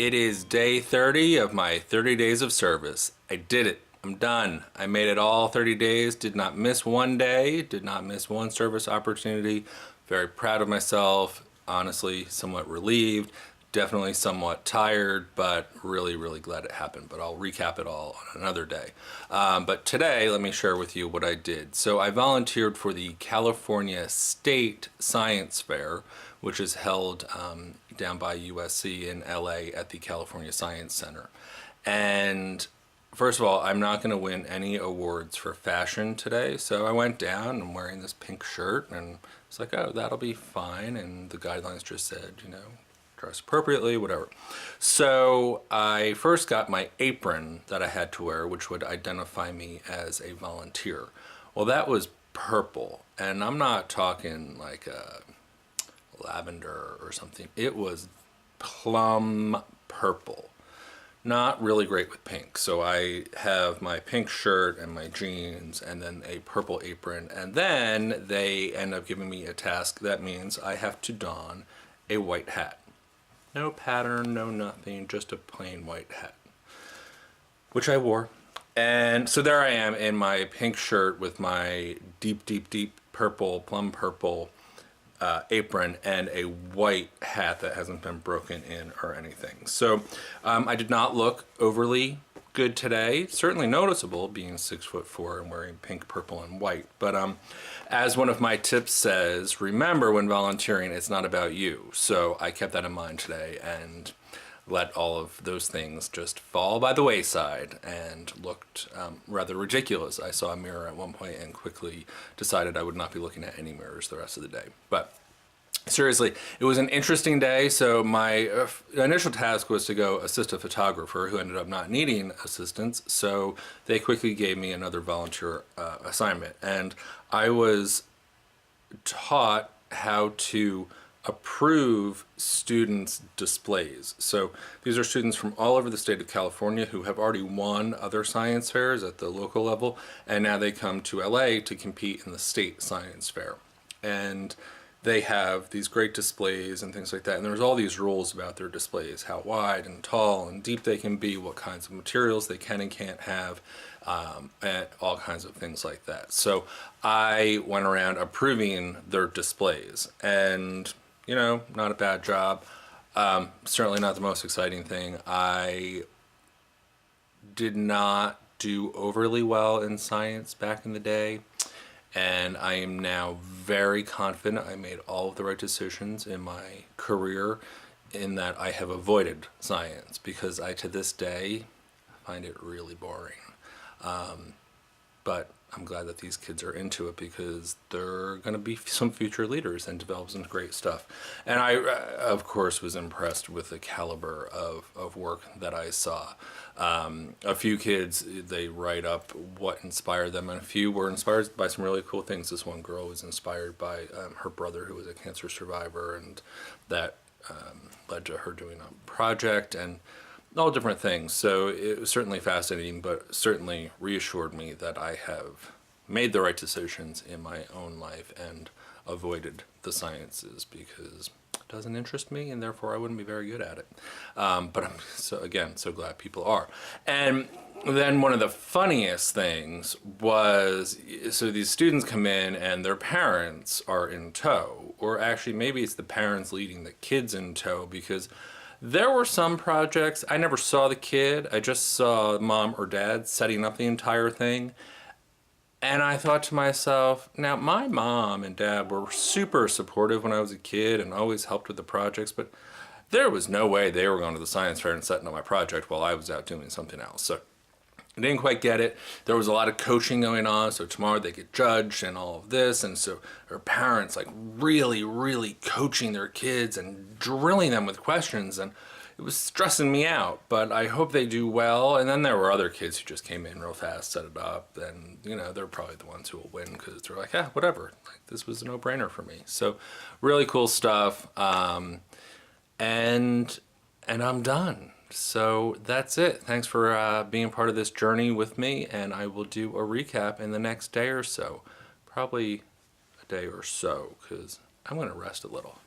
It is day 30 of my 30 days of service. I did it. I'm done. I made it all 30 days, did not miss one day, did not miss one service opportunity. Very proud of myself, honestly, somewhat relieved, definitely somewhat tired, but really, really glad it happened. But I'll recap it all on another day. But today, let me share with you what I did. So I volunteered for the California State Science Fair, which is held down by USC in LA at the California Science Center. And first of all, I'm not going to win any awards for fashion today. So I went down, I'm wearing this pink shirt, and it's like, oh, that'll be fine. And the guidelines just said, dress appropriately, whatever. So I first got my apron that I had to wear, which would identify me as a volunteer. Well, that was purple, and I'm not talking like a lavender or something. It was plum purple. Not really great with pink. So I have my pink shirt and my jeans and then a purple apron, and then they end up giving me a task that means I have to don a white hat. No pattern, no nothing, just a plain white hat, which I wore. And so there I am in my pink shirt with my deep, deep, deep purple, plum purple apron and a white hat that hasn't been broken in or anything. So I did not look overly good today. Certainly noticeable being 6'4" and wearing pink, purple, and white. But as one of my tips says, remember when volunteering, it's not about you. So I kept that in mind today and let all of those things just fall by the wayside and looked rather ridiculous. I saw a mirror at one point and quickly decided I would not be looking at any mirrors the rest of the day. But seriously, it was an interesting day. So my initial task was to go assist a photographer who ended up not needing assistance. So they quickly gave me another volunteer assignment. And I was taught how to approve students' displays. So these are students from all over the state of California who have already won other science fairs at the local level, and now they come to LA to compete in the state science fair. And they have these great displays and things like that. And there's all these rules about their displays, how wide and tall and deep they can be, what kinds of materials they can and can't have, and all kinds of things like that. So I went around approving their displays, and not a bad job. Certainly not the most exciting thing. I did not do overly well in science back in the day, and I am now very confident I made all of the right decisions in my career in that I have avoided science because I, to this day, find it really boring. But I'm glad that these kids are into it because they're going to be some future leaders and develop some great stuff. And I, of course, was impressed with the caliber of work that I saw. A few kids, they write up what inspired them, and a few were inspired by some really cool things. This one girl was inspired by her brother, who was a cancer survivor, and that led to her doing a project and all different things. So it was certainly fascinating, but certainly reassured me that I have made the right decisions in my own life and avoided the sciences because it doesn't interest me, and therefore I wouldn't be very good at it. But I'm so glad people are. And then one of the funniest things was, so these students come in and their parents are in tow, or actually maybe it's the parents leading the kids in tow, because there were some projects, I never saw the kid, I just saw mom or dad setting up the entire thing. And I thought to myself, now my mom and dad were super supportive when I was a kid and always helped with the projects, but there was no way they were going to the science fair and setting up my project while I was out doing something else. So I didn't quite get it. There was a lot of coaching going on, so tomorrow they get judged and all of this, and so her parents like really, really coaching their kids and drilling them with questions, and it was stressing me out, but I hope they do well. And then there were other kids who just came in real fast, set it up, and they're probably the ones who will win because they're like, whatever, like, this was a no-brainer for me. So really cool stuff, and I'm done. So that's it. Thanks for being part of this journey with me, and I will do a recap in the next day or so. Probably a day or so, because I'm going to rest a little.